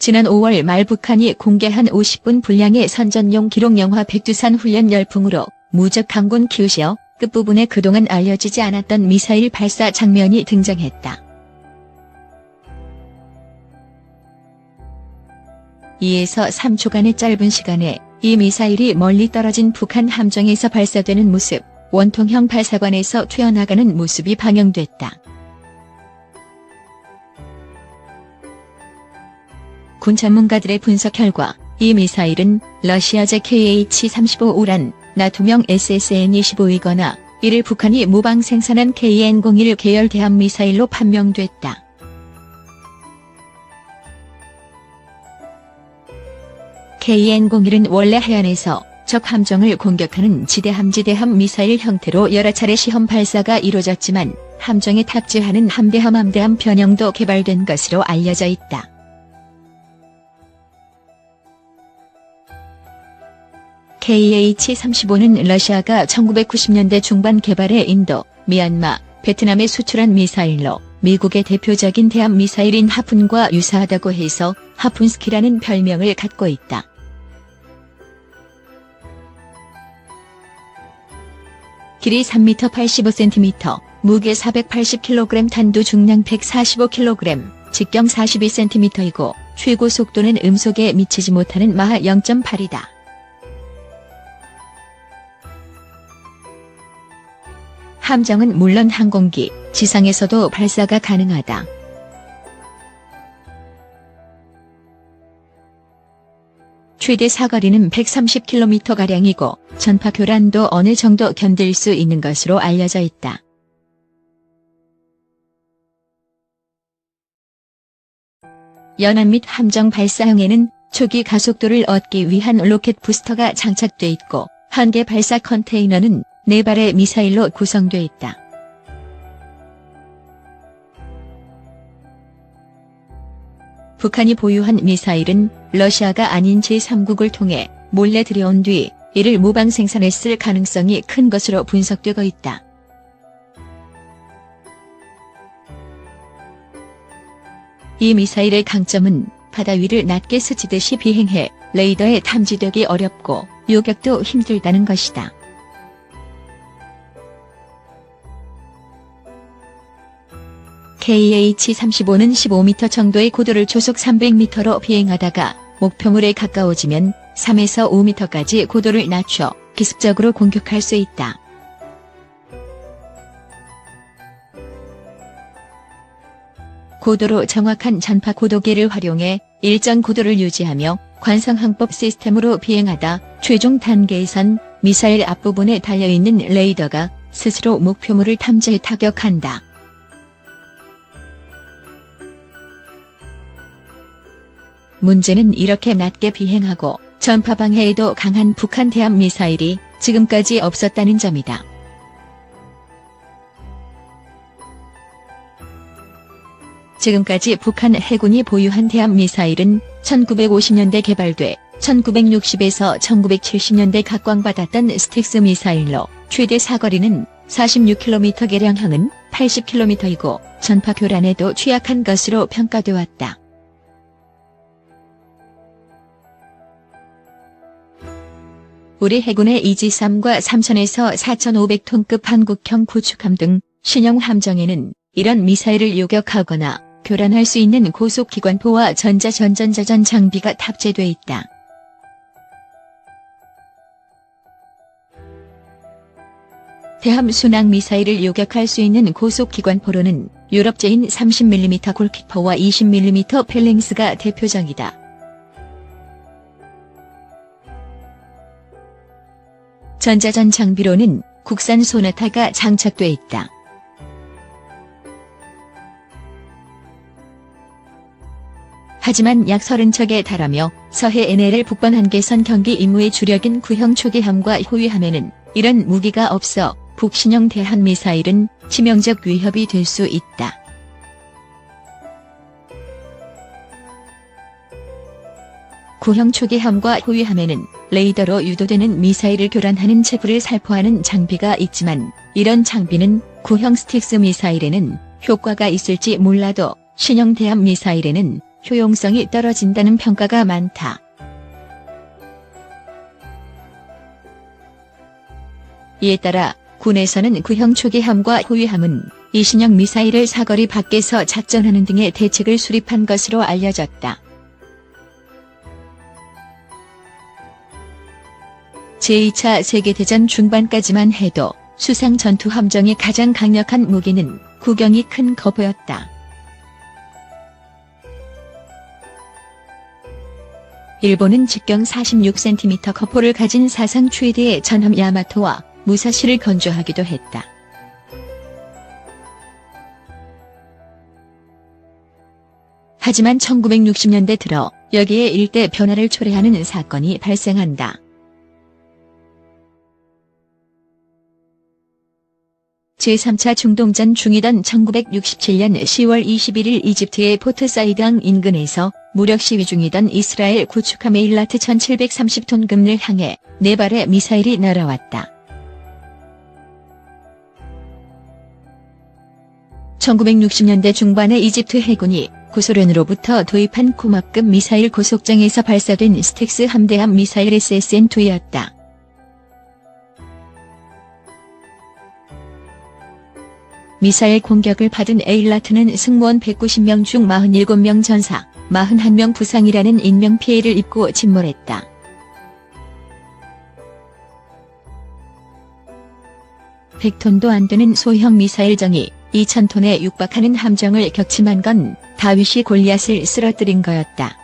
지난 5월 말 북한이 공개한 50분 분량의 선전용 기록영화 백두산 훈련 열풍으로 무적 강군 키우시어 끝부분에 그동안 알려지지 않았던 미사일 발사 장면이 등장했다. 2에서 3초간의 짧은 시간에 이 미사일이 멀리 떨어진 북한 함정에서 발사되는 모습, 원통형 발사관에서 튀어나가는 모습이 방영됐다. 군 전문가들의 분석 결과 이 미사일은 러시아제 KH-35 우란, 나토명 SSN-25이거나 이를 북한이 모방 생산한 KN-01 계열 대함 미사일로 판명됐다. KN-01은 원래 해안에서 적 함정을 공격하는 지대함 미사일 형태로 여러 차례 시험 발사가 이루어졌지만 함정에 탑재하는 함대함 변형도 개발된 것으로 알려져 있다. KH-35는 러시아가 1990년대 중반 개발해 인도, 미얀마, 베트남에 수출한 미사일로 미국의 대표적인 대함 미사일인 하푼과 유사하다고 해서 하푼스키라는 별명을 갖고 있다. 길이 3m 85cm, 무게 480kg, 탄두 중량 145kg, 직경 42cm이고 최고 속도는 음속에 미치지 못하는 마하 0.8이다. 함정은 물론 항공기, 지상에서도 발사가 가능하다. 최대 사거리는 130km가량이고 전파 교란도 어느 정도 견딜 수 있는 것으로 알려져 있다. 연안 및 함정 발사형에는 초기 가속도를 얻기 위한 로켓 부스터가 장착돼 있고 한 개 발사 컨테이너는 4발의 미사일로 구성돼 있다. 북한이 보유한 미사일은 러시아가 아닌 제3국을 통해 몰래 들여온 뒤 이를 모방 생산했을 가능성이 큰 것으로 분석되고 있다. 이 미사일의 강점은 바다 위를 낮게 스치듯이 비행해 레이더에 탐지되기 어렵고 요격도 힘들다는 것이다. KH-35는 15m 정도의 고도를 초속 300m로 비행하다가 목표물에 가까워지면 3에서 5m까지 고도를 낮춰 기습적으로 공격할 수 있다. 고도로 정확한 전파 고도계를 활용해 일정 고도를 유지하며 관성항법 시스템으로 비행하다 최종 단계에선 미사일 앞부분에 달려있는 레이더가 스스로 목표물을 탐지해 타격한다. 문제는 이렇게 낮게 비행하고 전파 방해에도 강한 북한 대함 미사일이 지금까지 없었다는 점이다. 지금까지 북한 해군이 보유한 대함 미사일은 1950년대 개발돼 1960에서 1970년대 각광받았던 스틱스 미사일로 최대 사거리는 46km계량형은 80km이고 전파 교란에도 취약한 것으로 평가돼 왔다. 우리 해군의 이지-3과 3,000에서 4,500톤급 한국형 구축함 등 신형 함정에는 이런 미사일을 요격하거나 교란할 수 있는 고속기관포와 전자전 장비가 탑재돼 있다. 대함 순항 미사일을 요격할 수 있는 고속기관포로는 유럽제인 30mm 골키퍼와 20mm 펠링스가 대표적이다. 전자전 장비로는 국산 소나타가 장착돼 있다. 하지만 약 30척에 달하며 서해 NLL 북번 한계선 경기 임무의 주력인 구형 초기함과 호위함에는 이런 무기가 없어 북신형 대함 미사일은 치명적 위협이 될 수 있다. 구형 초기함과 호위함에는 레이더로 유도되는 미사일을 교란하는 체부를 살포하는 장비가 있지만 이런 장비는 구형 스틱스 미사일에는 효과가 있을지 몰라도 신형 대함 미사일에는 효용성이 떨어진다는 평가가 많다. 이에 따라 군에서는 구형 초기함과 호위함은 이 신형 미사일을 사거리 밖에서 작전하는 등의 대책을 수립한 것으로 알려졌다. 제2차 세계대전 중반까지만 해도 수상 전투함정의 가장 강력한 무기는 구경이 큰 거포였다. 일본은 직경 46cm 거포를 가진 사상 최대의 전함 야마토와 무사시를 건조하기도 했다. 하지만 1960년대 들어 여기에 일대 변화를 초래하는 사건이 발생한다. 제3차 중동전 중이던 1967년 10월 21일 이집트의 포트사이드항 인근에서 무력 시위 중이던 이스라엘 구축함 에일라트 1730톤 금을 향해 4발의 미사일이 날아왔다. 1960년대 중반에 이집트 해군이 구소련으로부터 도입한 고막급 미사일 고속장에서 발사된 스틱스 함대함 미사일 SSN-2였다. 미사일 공격을 받은 에일라트는 승무원 190명 중 47명 전사, 41명 부상이라는 인명피해를 입고 침몰했다. (100톤도 안 되는 소형 미사일정이 2000톤에 육박하는 함정을 격침한 건 다윗이 골리앗을 쓰러뜨린 거였다.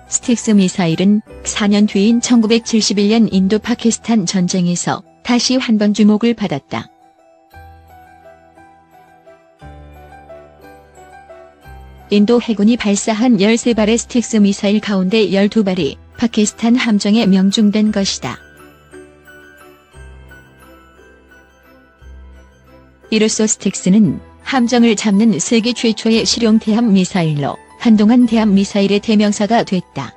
스틱스 미사일은 4년 뒤인 1971년 인도 파키스탄 전쟁에서 다시 한 번 주목을 받았다. 인도 해군이 발사한 13발의 스틱스 미사일 가운데 12발이 파키스탄 함정에 명중된 것이다. 이로써 스틱스는 함정을 잡는 세계 최초의 실용 대함 미사일로 한동안 대함 미사일의 대명사가 됐다.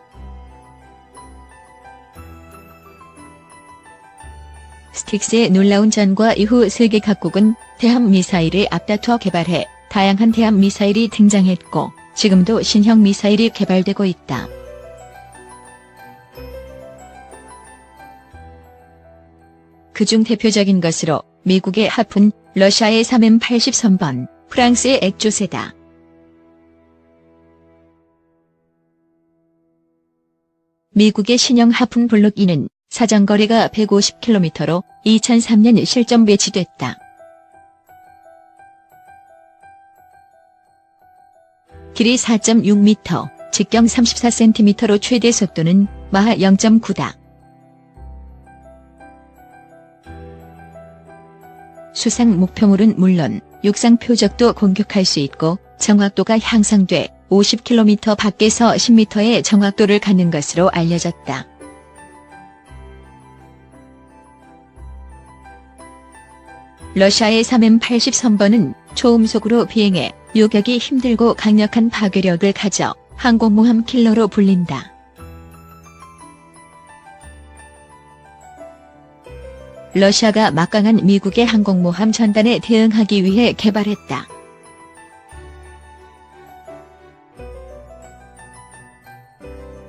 스틱스의 놀라운 전과 이후 세계 각국은 대함 미사일을 앞다퉈 개발해 다양한 대함 미사일이 등장했고 지금도 신형 미사일이 개발되고 있다. 그중 대표적인 것으로 미국의 하푼, 러시아의 3M80선번, 프랑스의 액조세다. 미국의 신형 하푼 블록 2는 사정거리가 150km로 2003년 실전 배치됐다. 길이 4.6m, 직경 34cm로 최대 속도는 마하 0.9다. 수상 목표물은 물론 육상 표적도 공격할 수 있고 정확도가 향상돼 50km 밖에서 10m의 정확도를 갖는 것으로 알려졌다. 러시아의 3M80선번은 초음속으로 비행해 요격이 힘들고 강력한 파괴력을 가져 항공모함 킬러로 불린다. 러시아가 막강한 미국의 항공모함 전단에 대응하기 위해 개발했다.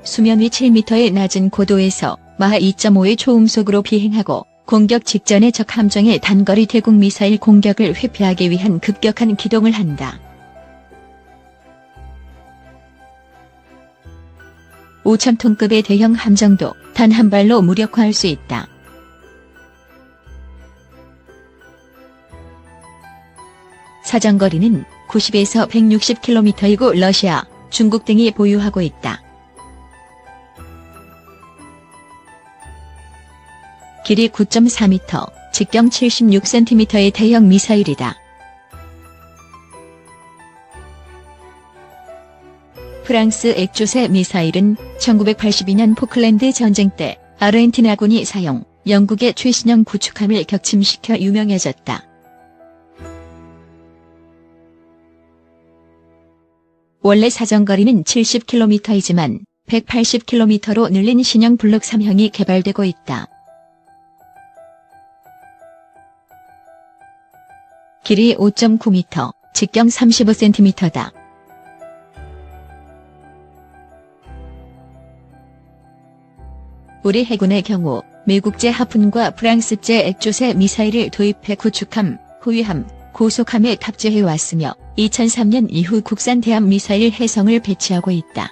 수면 위 7m의 낮은 고도에서 마하 2.5의 초음속으로 비행하고 공격 직전에 적 함정의 단거리 대공 미사일 공격을 회피하기 위한 급격한 기동을 한다. 5,000톤급의 대형 함정도 단 한 발로 무력화할 수 있다. 사정거리는 90에서 160km이고 러시아, 중국 등이 보유하고 있다. 길이 9.4m, 직경 76cm의 대형 미사일이다. 프랑스 액조세 미사일은 1982년 포클랜드 전쟁 때 아르헨티나군이 사용, 영국의 최신형 구축함을 격침시켜 유명해졌다. 원래 사정거리는 70km이지만 180km로 늘린 신형 블록 3형이 개발되고 있다. 길이 5.9m, 직경 35cm다. 우리 해군의 경우 미국제 하푼과 프랑스제 액조세 미사일을 도입해 구축함, 호위함, 고속함에 탑재해왔으며 2003년 이후 국산 대함 미사일 해성을 배치하고 있다.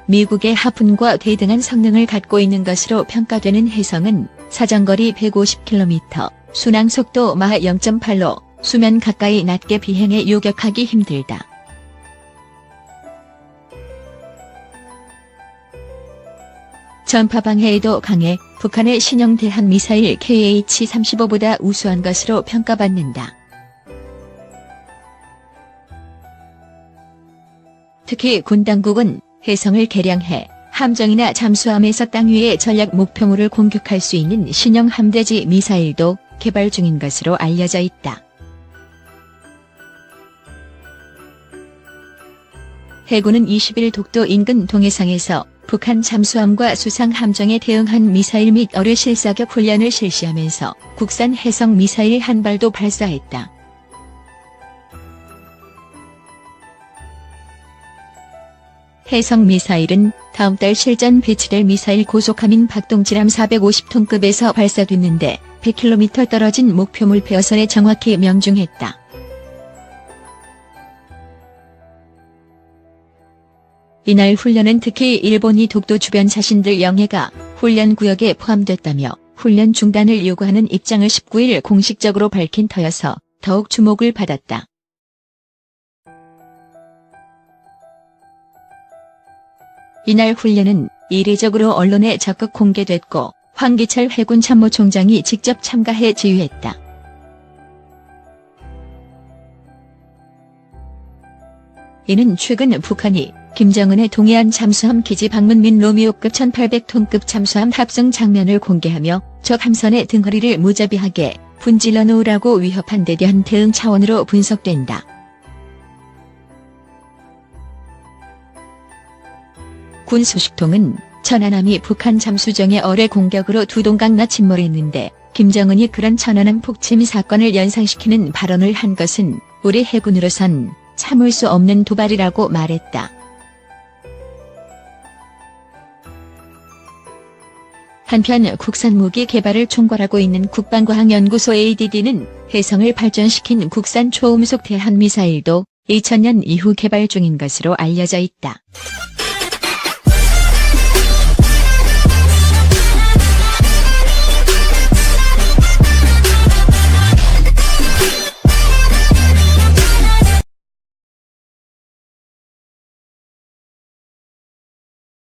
미국의 하푼과 대등한 성능을 갖고 있는 것으로 평가되는 해성은 사정거리 150km, 순항속도 마하 0.8로 수면 가까이 낮게 비행해 요격하기 힘들다. 전파 방해에도 강해 북한의 신형 대한 미사일 KH-35보다 우수한 것으로 평가받는다. 특히 군 당국은 해성을 개량해 함정이나 잠수함에서 땅 위의 전략 목표물을 공격할 수 있는 신형 함대지 미사일도 개발 중인 것으로 알려져 있다. 해군은 20일 독도 인근 동해상에서 북한 잠수함과 수상 함정에 대응한 미사일 및 어뢰 실사격 훈련을 실시하면서 국산 해성 미사일 한 발도 발사했다. 해성 미사일은 다음 달 실전 배치될 미사일 고속함인 박동지람 450톤급에서 발사됐는데 100km 떨어진 목표물 폐허선에 정확히 명중했다. 이날 훈련은 특히 일본이 독도 주변 자신들 영해가 훈련 구역에 포함됐다며 훈련 중단을 요구하는 입장을 19일 공식적으로 밝힌 터여서 더욱 주목을 받았다. 이날 훈련은 이례적으로 언론에 적극 공개됐고 황기철 해군 참모총장이 직접 참가해 지휘했다. 이는 최근 북한이 김정은의 동해안 잠수함 기지 방문 및 로미오급 1800톤급 잠수함 탑승 장면을 공개하며 적 함선의 등허리를 무자비하게 분질러 놓으라고 위협한 데 대한 대응 차원으로 분석된다. 군 소식통은 천안함이 북한 잠수정의 어뢰 공격으로 두 동강나 침몰했는데 김정은이 그런 천안함 폭침 사건을 연상시키는 발언을 한 것은 우리 해군으로선 참을 수 없는 도발이라고 말했다. 한편 국산 무기 개발을 총괄하고 있는 국방과학연구소 ADD는 해성을 발전시킨 국산 초음속 대한미사일도 2000년 이후 개발 중인 것으로 알려져 있다.